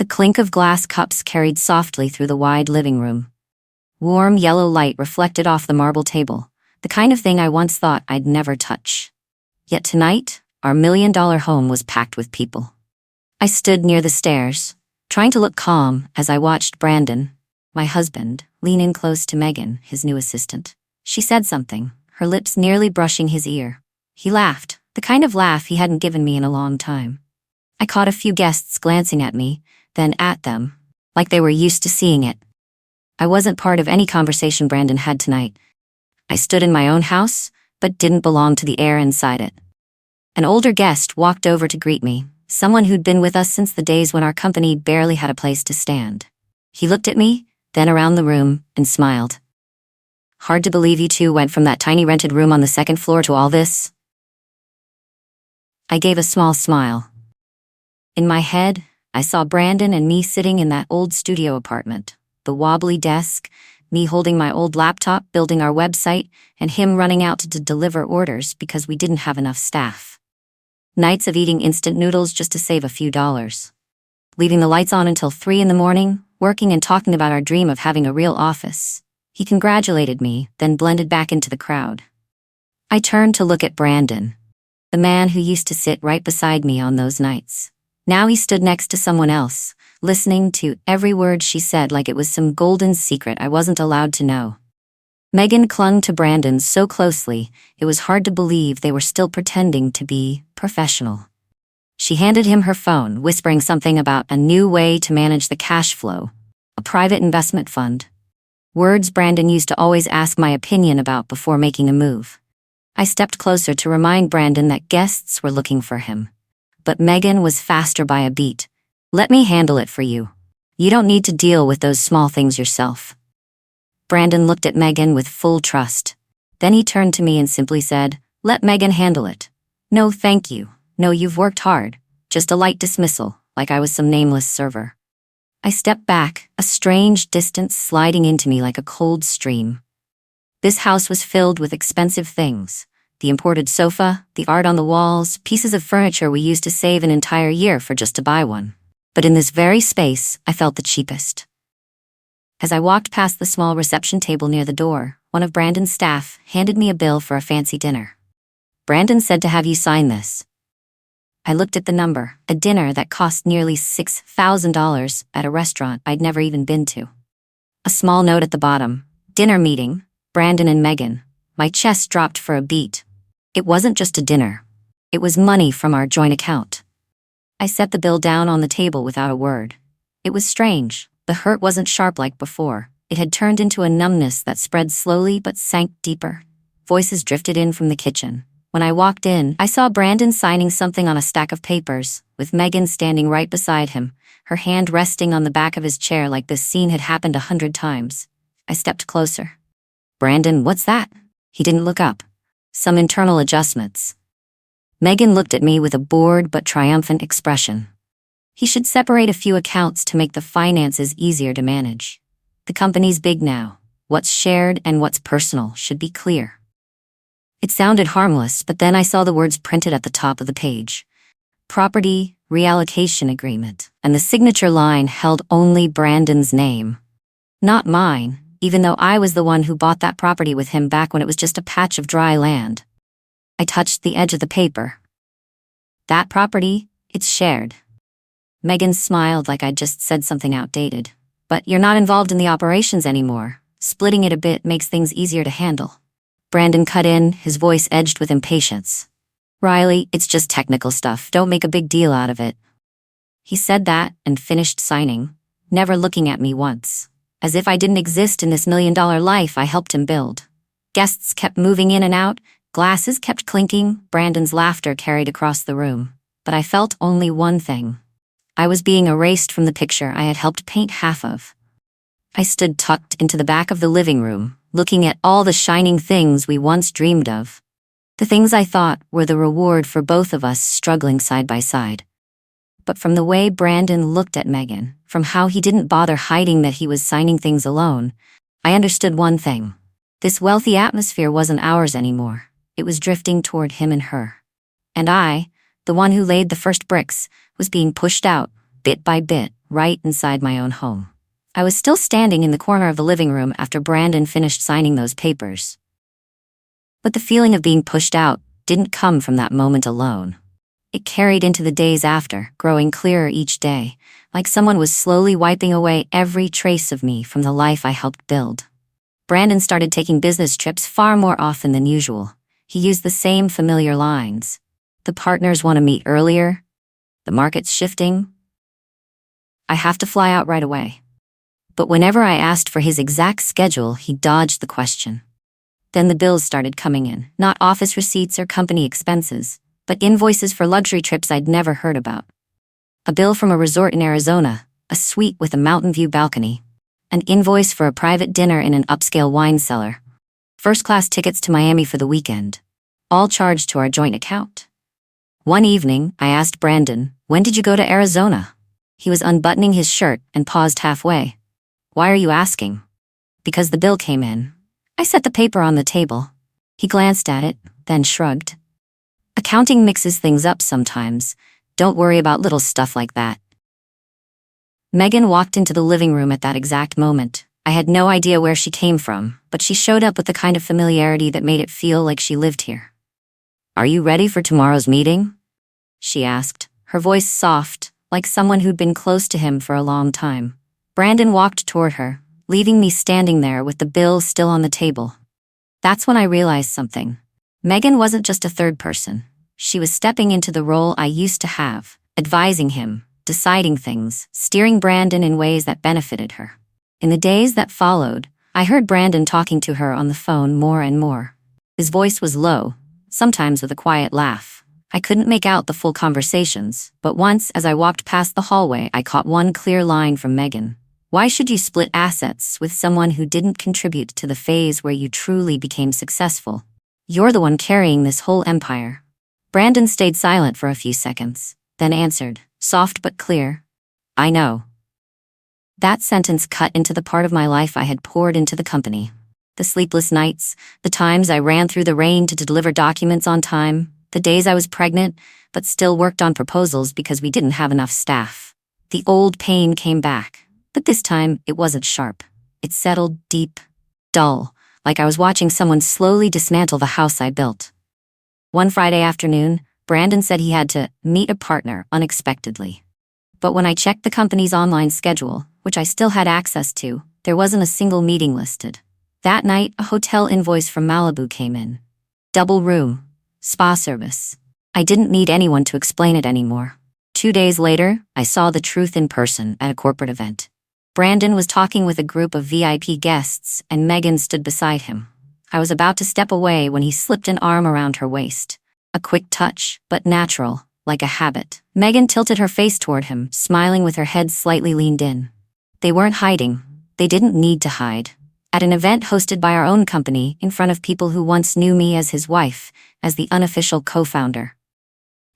The clink of glass cups carried softly through the wide living room. Warm yellow light reflected off the marble table, the kind of thing I once thought I'd never touch. Yet tonight, our $1 million home was packed with people. I stood near the stairs, trying to look calm as I watched Brandon, my husband, lean in close to Megan, his new assistant. She said something, her lips nearly brushing his ear. He laughed, the kind of laugh he hadn't given me in a long time. I caught a few guests glancing at me, then at them, like they were used to seeing it. I wasn't part of any conversation Brandon had tonight. I stood in my own house, but didn't belong to the air inside it. An older guest walked over to greet me, someone who'd been with us since the days when our company barely had a place to stand. He looked at me, then around the room, and smiled. "Hard to believe you two went from that tiny rented room on the second floor to all this?" I gave a small smile. In my head, I saw Brandon and me sitting in that old studio apartment, the wobbly desk, me holding my old laptop building our website, and him running out to deliver orders because we didn't have enough staff. Nights of eating instant noodles just to save a few dollars. Leaving the lights on until 3 in the morning, working and talking about our dream of having a real office. He congratulated me, then blended back into the crowd. I turned to look at Brandon, the man who used to sit right beside me on those nights. Now he stood next to someone else, listening to every word she said like it was some golden secret I wasn't allowed to know. Megan clung to Brandon so closely, it was hard to believe they were still pretending to be professional. She handed him her phone, whispering something about a new way to manage the cash flow, a private investment fund. Words Brandon used to always ask my opinion about before making a move. I stepped closer to remind Brandon that guests were looking for him. But Megan was faster by a beat. "Let me handle it for you. You don't need to deal with those small things yourself." Brandon looked at Megan with full trust. Then he turned to me and simply said, "Let Megan handle it." "No, thank you. No, you've worked hard." Just a light dismissal, like I was some nameless server. I stepped back, a strange distance sliding into me like a cold stream. This house was filled with expensive things. The imported sofa, the art on the walls, pieces of furniture we used to save an entire year for just to buy one. But in this very space, I felt the cheapest. As I walked past the small reception table near the door, one of Brandon's staff handed me a bill for a fancy dinner. "Brandon said to have you sign this." I looked at the number, a dinner that cost nearly $6,000 at a restaurant I'd never even been to. A small note at the bottom, "Dinner meeting, Brandon and Megan." My chest dropped for a beat. It wasn't just a dinner. It was money from our joint account. I set the bill down on the table without a word. It was strange. The hurt wasn't sharp like before. It had turned into a numbness that spread slowly but sank deeper. Voices drifted in from the kitchen. When I walked in, I saw Brandon signing something on a stack of papers, with Megan standing right beside him, her hand resting on the back of his chair like this scene had happened 100 times. I stepped closer. "Brandon, what's that?" He didn't look up. "Some internal adjustments." Megan looked at me with a bored but triumphant expression. "He should separate a few accounts to make the finances easier to manage. The company's big now. What's shared and what's personal should be clear." It sounded harmless, but then I saw the words printed at the top of the page. Property reallocation agreement, and the signature line held only Brandon's name. Not mine, even though I was the one who bought that property with him back when it was just a patch of dry land. I touched the edge of the paper. "That property, it's shared." Megan smiled like I'd just said something outdated. "But you're not involved in the operations anymore. Splitting it a bit makes things easier to handle." Brandon cut in, his voice edged with impatience. "Riley, it's just technical stuff. Don't make a big deal out of it." He said that and finished signing, never looking at me once. As if I didn't exist in this $1 million life I helped him build. Guests kept moving in and out, glasses kept clinking, Brandon's laughter carried across the room. But I felt only one thing. I was being erased from the picture I had helped paint half of. I stood tucked into the back of the living room, looking at all the shining things we once dreamed of. The things I thought were the reward for both of us struggling side by side. But from the way Brandon looked at Megan, from how he didn't bother hiding that he was signing things alone, I understood one thing. This wealthy atmosphere wasn't ours anymore. It was drifting toward him and her. And I, the one who laid the first bricks, was being pushed out, bit by bit, right inside my own home. I was still standing in the corner of the living room after Brandon finished signing those papers. But the feeling of being pushed out didn't come from that moment alone. It carried into the days after, growing clearer each day, like someone was slowly wiping away every trace of me from the life I helped build. Brandon started taking business trips far more often than usual. He used the same familiar lines. The partners want to meet earlier. The market's shifting. I have to fly out right away. But whenever I asked for his exact schedule, he dodged the question. Then the bills started coming in, not office receipts or company expenses, but invoices for luxury trips I'd never heard about. A bill from a resort in Arizona, a suite with a mountain view balcony. An invoice for a private dinner in an upscale wine cellar. First-class tickets to Miami for the weekend. All charged to our joint account. One evening, I asked Brandon, "When did you go to Arizona?" He was unbuttoning his shirt and paused halfway. "Why are you asking?" "Because the bill came in." I set the paper on the table. He glanced at it, then shrugged. "Accounting mixes things up sometimes. Don't worry about little stuff like that." Megan walked into the living room at that exact moment. I had no idea where she came from, but she showed up with the kind of familiarity that made it feel like she lived here. "Are you ready for tomorrow's meeting?" she asked, her voice soft, like someone who'd been close to him for a long time. Brandon walked toward her, leaving me standing there with the bill still on the table. That's when I realized something. Megan wasn't just a third person. She was stepping into the role I used to have, advising him, deciding things, steering Brandon in ways that benefited her. In the days that followed, I heard Brandon talking to her on the phone more and more. His voice was low, sometimes with a quiet laugh. I couldn't make out the full conversations, but once as I walked past the hallway, I caught one clear line from Megan. "Why should you split assets with someone who didn't contribute to the phase where you truly became successful? You're the one carrying this whole empire." Brandon stayed silent for a few seconds, then answered, soft but clear, "I know." That sentence cut into the part of my life I had poured into the company. The sleepless nights, the times I ran through the rain to deliver documents on time, the days I was pregnant, but still worked on proposals because we didn't have enough staff. The old pain came back, but this time it wasn't sharp. It settled deep, dull, like I was watching someone slowly dismantle the house I built. One Friday afternoon, Brandon said he had to meet a partner unexpectedly. But when I checked the company's online schedule, which I still had access to, there wasn't a single meeting listed. That night, a hotel invoice from Malibu came in. Double room, spa service. I didn't need anyone to explain it anymore. 2 days later, I saw the truth in person at a corporate event. Brandon was talking with a group of VIP guests, and Megan stood beside him. I was about to step away when he slipped an arm around her waist. A quick touch, but natural, like a habit. Megan tilted her face toward him, smiling with her head slightly leaned in. They weren't hiding. They didn't need to hide. At an event hosted by our own company, in front of people who once knew me as his wife, as the unofficial co-founder.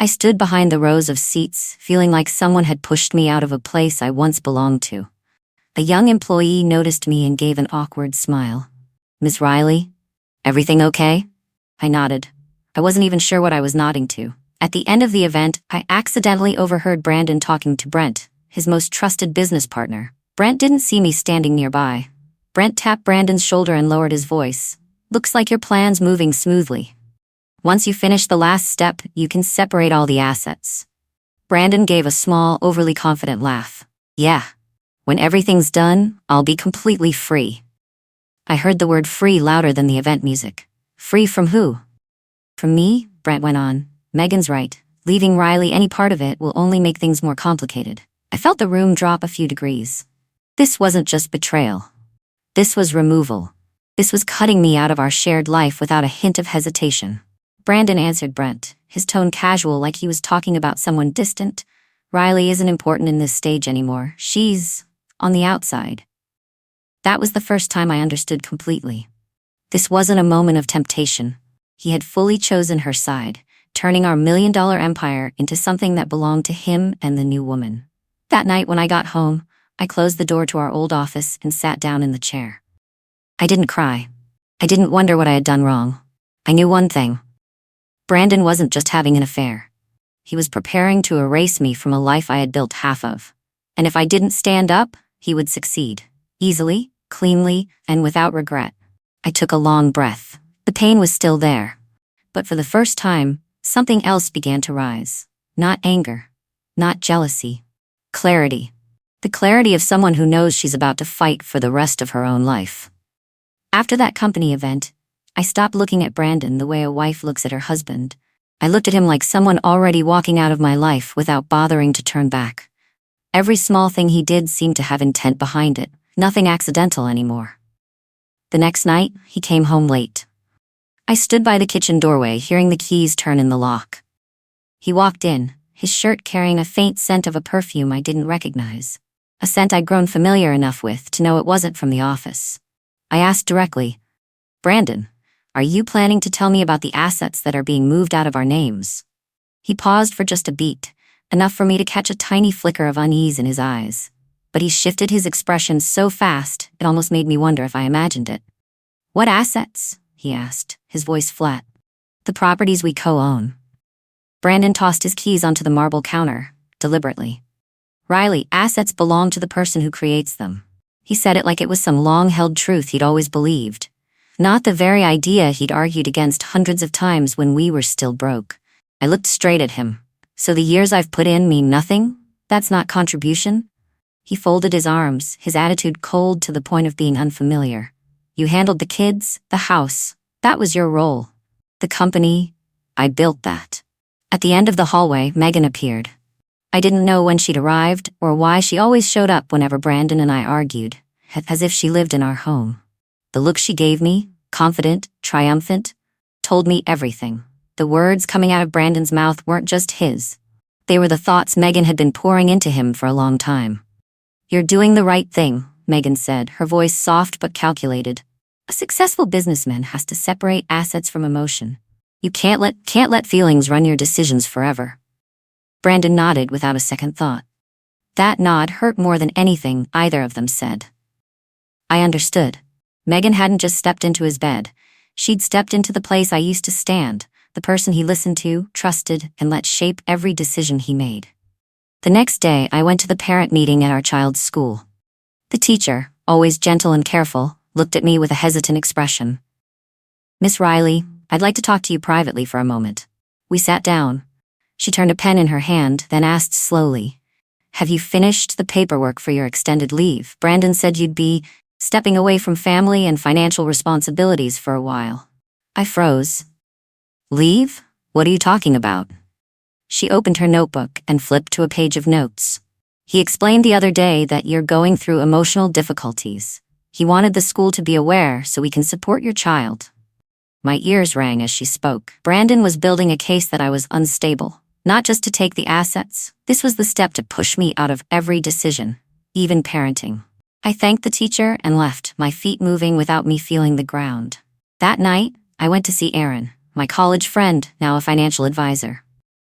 I stood behind the rows of seats, feeling like someone had pushed me out of a place I once belonged to. A young employee noticed me and gave an awkward smile. "Miss Riley, everything okay?" I nodded. I wasn't even sure what I was nodding to. At the end of the event, I accidentally overheard Brandon talking to Brent, his most trusted business partner. Brent didn't see me standing nearby. Brent tapped Brandon's shoulder and lowered his voice. "Looks like your plan's moving smoothly. Once you finish the last step, you can separate all the assets." Brandon gave a small, overly confident laugh. "Yeah. When everything's done, I'll be completely free." I heard the word free louder than the event music. "Free from who?" "From me," Brent went on. "Megan's right. Leaving Riley any part of it will only make things more complicated." I felt the room drop a few degrees. This wasn't just betrayal. This was removal. This was cutting me out of our shared life without a hint of hesitation. Brandon answered Brent, his tone casual like he was talking about someone distant. "Riley isn't important in this stage anymore. She's on the outside." That was the first time I understood completely. This wasn't a moment of temptation. He had fully chosen her side, turning our $1 million empire into something that belonged to him and the new woman. That night when I got home, I closed the door to our old office and sat down in the chair. I didn't cry. I didn't wonder what I had done wrong. I knew one thing. Brandon wasn't just having an affair. He was preparing to erase me from a life I had built half of. And if I didn't stand up, he would succeed. Easily, cleanly, and without regret. I took a long breath. The pain was still there. But for the first time, something else began to rise. Not anger. Not jealousy. Clarity. The clarity of someone who knows she's about to fight for the rest of her own life. After that company event, I stopped looking at Brandon the way a wife looks at her husband. I looked at him like someone already walking out of my life without bothering to turn back. Every small thing he did seemed to have intent behind it, nothing accidental anymore. The next night, he came home late. I stood by the kitchen doorway, hearing the keys turn in the lock. He walked in, his shirt carrying a faint scent of a perfume I didn't recognize. A scent I'd grown familiar enough with to know it wasn't from the office. I asked directly, "Brandon, are you planning to tell me about the assets that are being moved out of our names?" He paused for just a beat, enough for me to catch a tiny flicker of unease in his eyes. But he shifted his expression so fast, it almost made me wonder if I imagined it. "What assets?" he asked, his voice flat. "The properties we co-own." Brandon tossed his keys onto the marble counter, deliberately. "Riley, assets belong to the person who creates them." He said it like it was some long-held truth he'd always believed. Not the very idea he'd argued against hundreds of times when we were still broke. I looked straight at him. "So the years I've put in mean nothing? That's not contribution?" He folded his arms, his attitude cold to the point of being unfamiliar. "You handled the kids, the house. That was your role. The company, I built that." At the end of the hallway, Megan appeared. I didn't know when she'd arrived or why she always showed up whenever Brandon and I argued, as if she lived in our home. The look she gave me, confident, triumphant, told me everything. The words coming out of Brandon's mouth weren't just his. They were the thoughts Megan had been pouring into him for a long time. "You're doing the right thing," Megan said, her voice soft but calculated. "A successful businessman has to separate assets from emotion. You can't let feelings run your decisions forever." Brandon nodded without a second thought. That nod hurt more than anything either of them said. I understood. Megan hadn't just stepped into his bed. She'd stepped into the place I used to stand, the person he listened to, trusted, and let shape every decision he made. The next day, I went to the parent meeting at our child's school. The teacher, always gentle and careful, looked at me with a hesitant expression. "Miss Riley, I'd like to talk to you privately for a moment." We sat down. She turned a pen in her hand, then asked slowly, "Have you finished the paperwork for your extended leave? Brandon said you'd be stepping away from family and financial responsibilities for a while." I froze. "Leave? What are you talking about?" She opened her notebook and flipped to a page of notes. "He explained the other day that you're going through emotional difficulties. He wanted the school to be aware so we can support your child." My ears rang as she spoke. Brandon was building a case that I was unstable, not just to take the assets. This was the step to push me out of every decision, even parenting. I thanked the teacher and left, my feet moving without me feeling the ground. That night, I went to see Aaron, my college friend, now a financial advisor.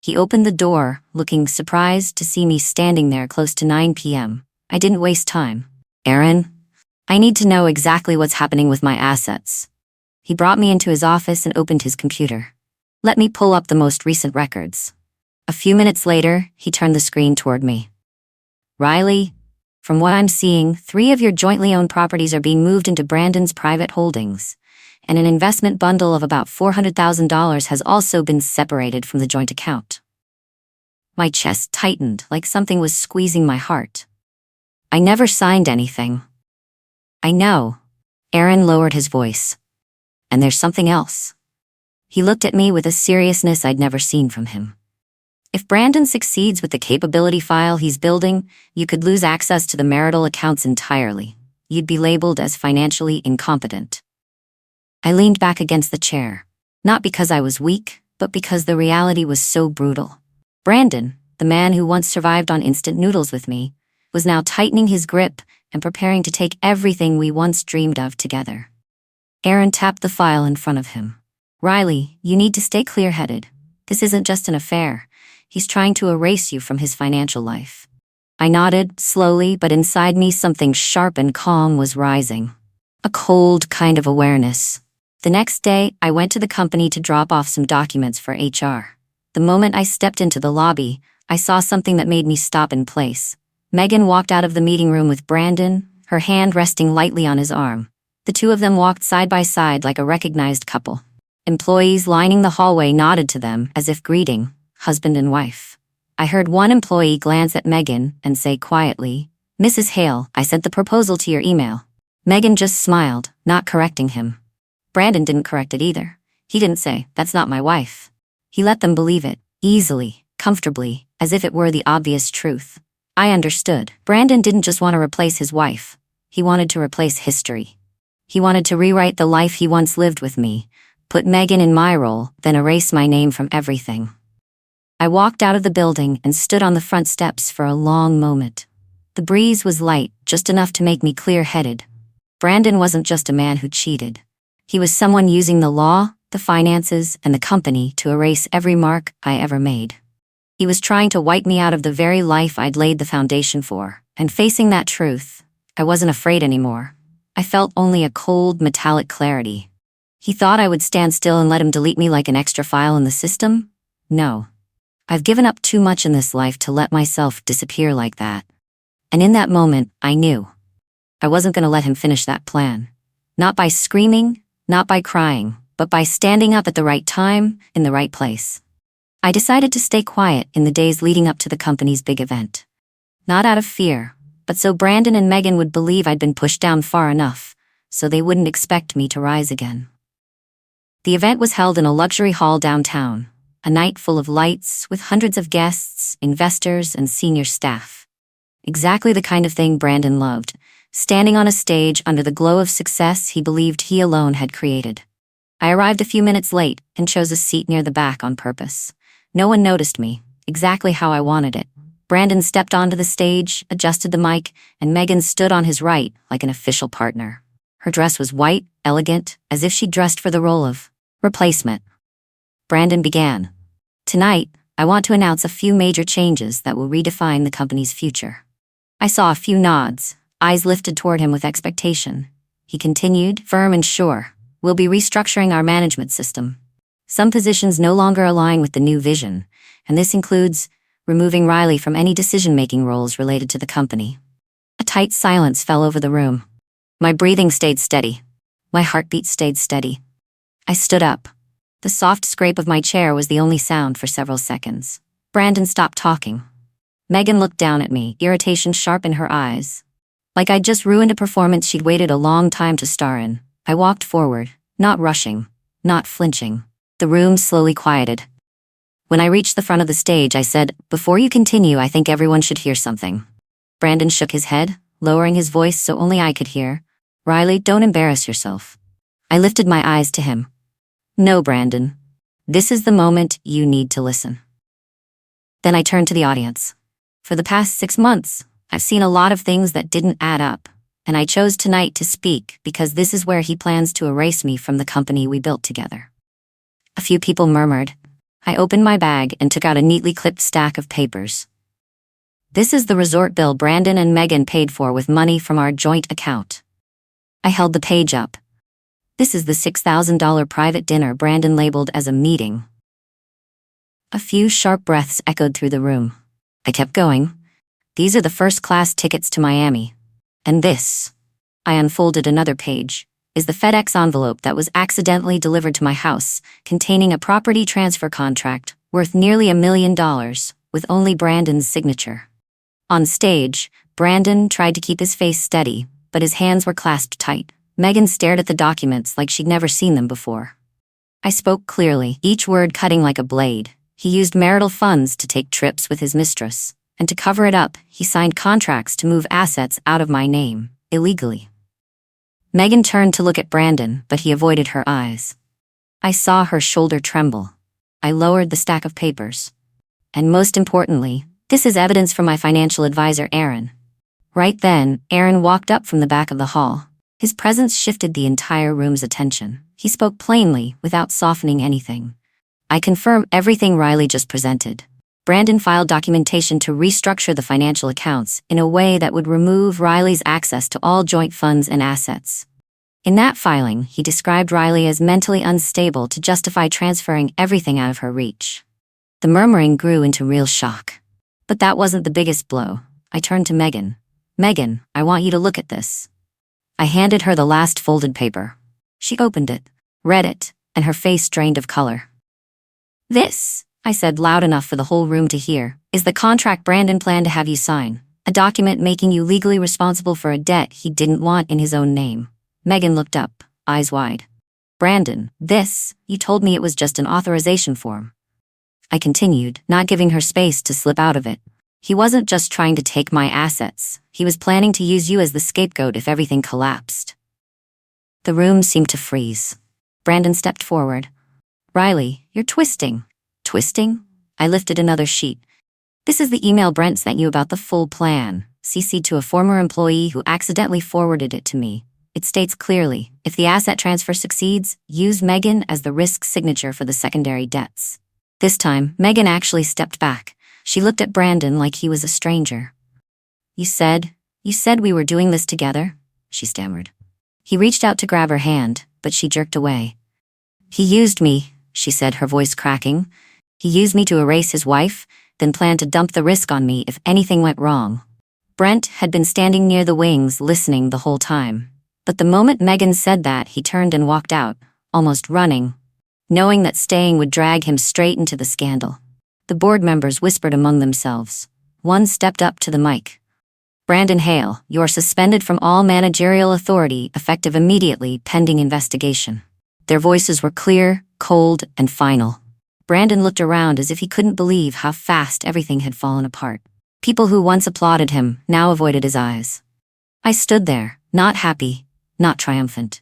He opened the door, looking surprised to see me standing there close to 9 p.m. I didn't waste time. "Aaron, I need to know exactly what's happening with my assets." He brought me into his office and opened his computer. "Let me pull up the most recent records." A few minutes later, he turned the screen toward me. "Riley, from what I'm seeing, 3 of your jointly owned properties are being moved into Brandon's private holdings, and an investment bundle of about $400,000 has also been separated from the joint account." My chest tightened like something was squeezing my heart. "I never signed anything." "I know." Aaron lowered his voice. "And there's something else." He looked at me with a seriousness I'd never seen from him. "If Brandon succeeds with the capability file he's building, you could lose access to the marital accounts entirely. You'd be labeled as financially incompetent." I leaned back against the chair, not because I was weak, but because the reality was so brutal. Brandon, the man who once survived on instant noodles with me, was now tightening his grip and preparing to take everything we once dreamed of together. Aaron tapped the file in front of him. "Riley, you need to stay clear-headed. This isn't just an affair. He's trying to erase you from his financial life." I nodded, slowly, but inside me something sharp and calm was rising. A cold kind of awareness. The next day, I went to the company to drop off some documents for HR. The moment I stepped into the lobby, I saw something that made me stop in place. Megan walked out of the meeting room with Brandon, her hand resting lightly on his arm. The two of them walked side by side like a recognized couple. Employees lining the hallway nodded to them as if greeting husband and wife. I heard one employee glance at Megan and say quietly, "Mrs. Hale, I sent the proposal to your email." Megan just smiled, not correcting him. Brandon didn't correct it either. He didn't say, "That's not my wife." He let them believe it, easily, comfortably, as if it were the obvious truth. I understood. Brandon didn't just want to replace his wife. He wanted to replace history. He wanted to rewrite the life he once lived with me, put Megan in my role, then erase my name from everything. I walked out of the building and stood on the front steps for a long moment. The breeze was light, just enough to make me clear-headed. Brandon wasn't just a man who cheated. He was someone using the law, the finances, and the company to erase every mark I ever made. He was trying to wipe me out of the very life I'd laid the foundation for, and facing that truth, I wasn't afraid anymore. I felt only a cold, metallic clarity. He thought I would stand still and let him delete me like an extra file in the system? No. I've given up too much in this life to let myself disappear like that. And in that moment, I knew. I wasn't going to let him finish that plan. Not by screaming, not by crying, but by standing up at the right time, in the right place. I decided to stay quiet in the days leading up to the company's big event. Not out of fear, but so Brandon and Megan would believe I'd been pushed down far enough, so they wouldn't expect me to rise again. The event was held in a luxury hall downtown, a night full of lights with hundreds of guests, investors, and senior staff. Exactly the kind of thing Brandon loved, standing on a stage under the glow of success he believed he alone had created. I arrived a few minutes late and chose a seat near the back on purpose. No one noticed me, exactly how I wanted it. Brandon stepped onto the stage, adjusted the mic, and Megan stood on his right like an official partner. Her dress was white, elegant, as if she'd dressed for the role of replacement. Brandon began. "Tonight, I want to announce a few major changes that will redefine the company's future." I saw a few nods, eyes lifted toward him with expectation. He continued, firm and sure, "We'll be restructuring our management system. Some positions no longer align with the new vision, and this includes removing Riley from any decision-making roles related to the company." A tight silence fell over the room. My breathing stayed steady. My heartbeat stayed steady. I stood up. The soft scrape of my chair was the only sound for several seconds. Brandon stopped talking. Megan looked down at me, irritation sharp in her eyes. Like I'd just ruined a performance she'd waited a long time to star in. I walked forward, not rushing, not flinching. The room slowly quieted. When I reached the front of the stage, I said, "Before you continue, I think everyone should hear something." Brandon shook his head, lowering his voice so only I could hear. "Riley, don't embarrass yourself." I lifted my eyes to him. "No, Brandon. This is the moment you need to listen." Then I turned to the audience. For the past 6 months, I've seen a lot of things that didn't add up, and I chose tonight to speak because this is where he plans to erase me from the company we built together. A few people murmured. I opened my bag and took out a neatly clipped stack of papers. "This is the resort bill Brandon and Megan paid for with money from our joint account." I held the page up. "This is the $6,000 private dinner Brandon labeled as a meeting." A few sharp breaths echoed through the room. I kept going. "These are the first-class tickets to Miami. And this," I unfolded another page, "is the FedEx envelope that was accidentally delivered to my house, containing a property transfer contract worth nearly $1 million, with only Brandon's signature." On stage, Brandon tried to keep his face steady, but his hands were clasped tight. Megan stared at the documents like she'd never seen them before. I spoke clearly, each word cutting like a blade. He used marital funds to take trips with his mistress, and to cover it up, he signed contracts to move assets out of my name, illegally. Megan turned to look at Brandon, but he avoided her eyes. I saw her shoulder tremble. I lowered the stack of papers. "And most importantly, this is evidence from my financial advisor, Aaron." Right then, Aaron walked up from the back of the hall. His presence shifted the entire room's attention. He spoke plainly, without softening anything. "I confirm everything Riley just presented. Brandon filed documentation to restructure the financial accounts in a way that would remove Riley's access to all joint funds and assets. In that filing, he described Riley as mentally unstable to justify transferring everything out of her reach." The murmuring grew into real shock. But that wasn't the biggest blow. I turned to Megan. Megan, I want you to look at this. I handed her the last folded paper. She opened it, read it, and her face drained of color. This, I said loud enough for the whole room to hear, is the contract Brandon planned to have you sign. A document making you legally responsible for a debt he didn't want in his own name. Megan looked up, eyes wide. Brandon, you told me it was just an authorization form. I continued, not giving her space to slip out of it. He wasn't just trying to take my assets. He was planning to use you as the scapegoat if everything collapsed. The room seemed to freeze. Brandon stepped forward. Riley, you're twisting. Twisting? I lifted another sheet. This is the email Brent sent you about the full plan, CC'd to a former employee who accidentally forwarded it to me. It states clearly, if the asset transfer succeeds, use Megan as the risk signature for the secondary debts. This time, Megan actually stepped back. She looked at Brandon like he was a stranger. You said we were doing this together? She stammered. He reached out to grab her hand, but she jerked away. He used me, she said, her voice cracking. He used me to erase his wife, then planned to dump the risk on me if anything went wrong. Brent had been standing near the wings listening the whole time. But the moment Megan said that, he turned and walked out, almost running, knowing that staying would drag him straight into the scandal. The board members whispered among themselves. One stepped up to the mic. Brandon Hale, you're suspended from all managerial authority, effective immediately, pending investigation. Their voices were clear, cold, and final. Brandon looked around as if he couldn't believe how fast everything had fallen apart. People who once applauded him now avoided his eyes. I stood there, not happy, not triumphant.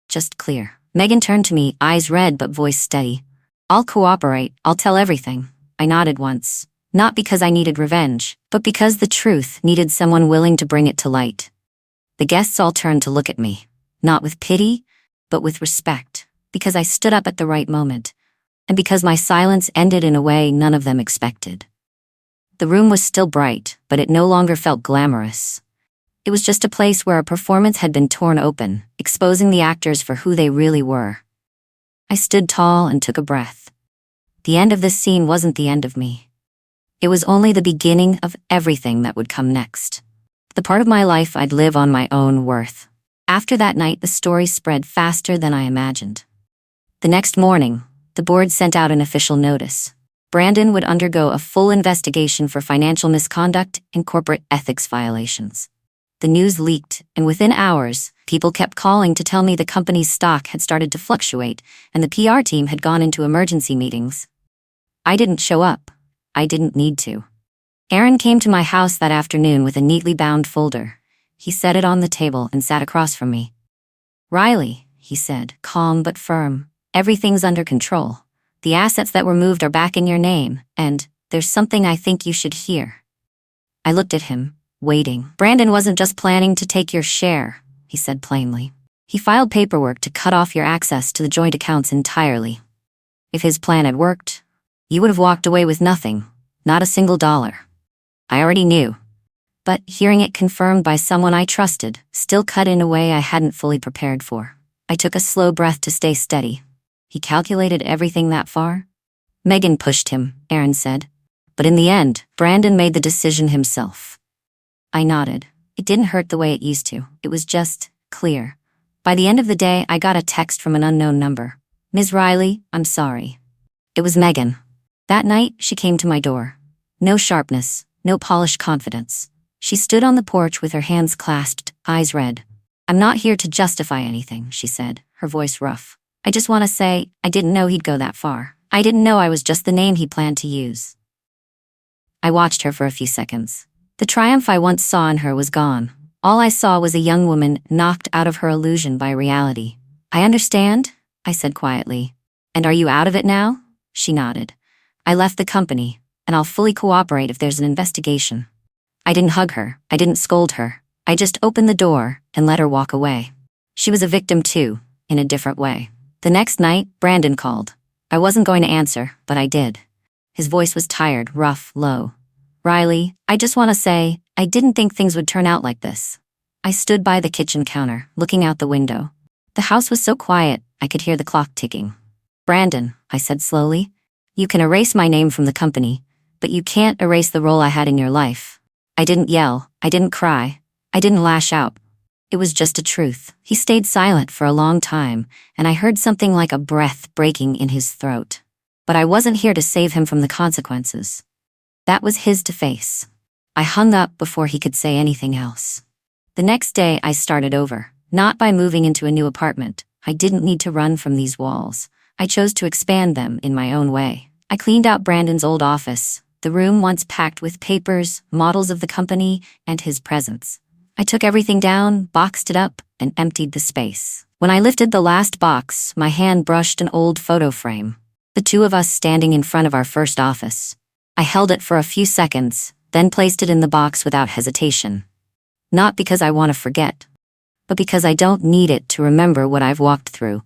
Just clear. Megan turned to me, eyes red but voice steady. I'll cooperate, I'll tell everything. I nodded once. Not because I needed revenge, but because the truth needed someone willing to bring it to light. The guests all turned to look at me, not with pity, but with respect, because I stood up at the right moment, and because my silence ended in a way none of them expected. The room was still bright, but it no longer felt glamorous. It was just a place where a performance had been torn open, exposing the actors for who they really were. I stood tall and took a breath. The end of this scene wasn't the end of me. It was only the beginning of everything that would come next. The part of my life I'd live on my own worth. After that night, the story spread faster than I imagined. The next morning, the board sent out an official notice. Brandon would undergo a full investigation for financial misconduct and corporate ethics violations. The news leaked, and within hours, people kept calling to tell me the company's stock had started to fluctuate, and the PR team had gone into emergency meetings. I didn't show up. I didn't need to. Aaron came to my house that afternoon with a neatly bound folder. He set it on the table and sat across from me. Riley, he said, calm but firm, everything's under control. The assets that were moved are back in your name, and there's something I think you should hear. I looked at him, waiting. Brandon wasn't just planning to take your share, he said plainly. He filed paperwork to cut off your access to the joint accounts entirely. If his plan had worked, you would have walked away with nothing, not a single dollar. I already knew. But hearing it confirmed by someone I trusted still cut in a way I hadn't fully prepared for. I took a slow breath to stay steady. He calculated everything that far? Megan pushed him, Aaron said. But in the end, Brandon made the decision himself. I nodded. It didn't hurt the way it used to. It was just clear. By the end of the day, I got a text from an unknown number. Ms. Riley, I'm sorry. It was Megan. That night, she came to my door. No sharpness, no polished confidence. She stood on the porch with her hands clasped, eyes red. I'm not here to justify anything, she said, her voice rough. I just want to say, I didn't know he'd go that far. I didn't know I was just the name he planned to use. I watched her for a few seconds. The triumph I once saw in her was gone. All I saw was a young woman knocked out of her illusion by reality. I understand, I said quietly. And are you out of it now? She nodded. I left the company, and I'll fully cooperate if there's an investigation. I didn't hug her, I didn't scold her. I just opened the door and let her walk away. She was a victim too, in a different way. The next night, Brandon called. I wasn't going to answer, but I did. His voice was tired, rough, low. Riley, I just want to say, I didn't think things would turn out like this. I stood by the kitchen counter, looking out the window. The house was so quiet, I could hear the clock ticking. Brandon, I said slowly, you can erase my name from the company, but you can't erase the role I had in your life. I didn't yell, I didn't cry, I didn't lash out. It was just a truth. He stayed silent for a long time, and I heard something like a breath breaking in his throat. But I wasn't here to save him from the consequences. That was his to face. I hung up before he could say anything else. The next day I started over, not by moving into a new apartment. I didn't need to run from these walls. I chose to expand them in my own way. I cleaned out Brandon's old office, the room once packed with papers, models of the company, and his presence. I took everything down, boxed it up, and emptied the space. When I lifted the last box, my hand brushed an old photo frame. The two of us standing in front of our first office. I held it for a few seconds, then placed it in the box without hesitation. Not because I want to forget, but because I don't need it to remember what I've walked through.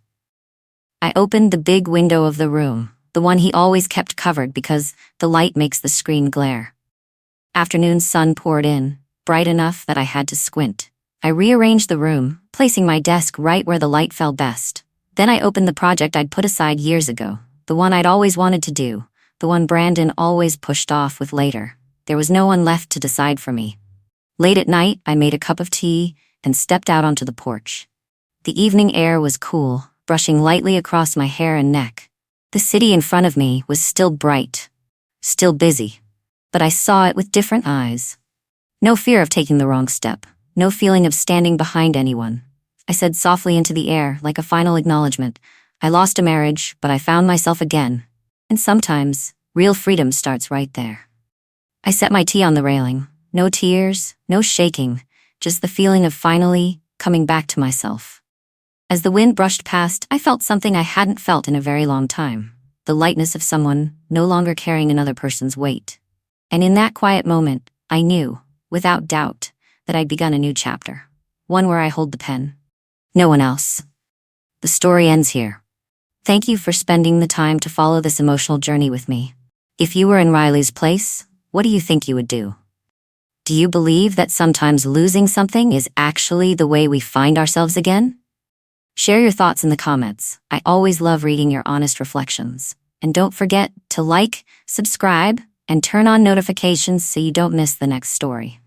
I opened the big window of the room, the one he always kept covered because the light makes the screen glare. Afternoon sun poured in, bright enough that I had to squint. I rearranged the room, placing my desk right where the light fell best. Then I opened the project I'd put aside years ago, the one I'd always wanted to do, the one Brandon always pushed off with later. There was no one left to decide for me. Late at night, I made a cup of tea and stepped out onto the porch. The evening air was cool, brushing lightly across my hair and neck. The city in front of me was still bright, still busy, but I saw it with different eyes. No fear of taking the wrong step, no feeling of standing behind anyone. I said softly into the air, like a final acknowledgement, I lost a marriage, but I found myself again. And sometimes, real freedom starts right there. I set my tea on the railing. No tears, no shaking, just the feeling of finally coming back to myself. As the wind brushed past, I felt something I hadn't felt in a very long time. The lightness of someone no longer carrying another person's weight. And in that quiet moment, I knew, without doubt, that I'd begun a new chapter. One where I hold the pen. No one else. The story ends here. Thank you for spending the time to follow this emotional journey with me. If you were in Riley's place, what do you think you would do? Do you believe that sometimes losing something is actually the way we find ourselves again? Share your thoughts in the comments. I always love reading your honest reflections. And don't forget to like, subscribe, and turn on notifications so you don't miss the next story.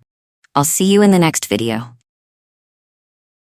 I'll see you in the next video.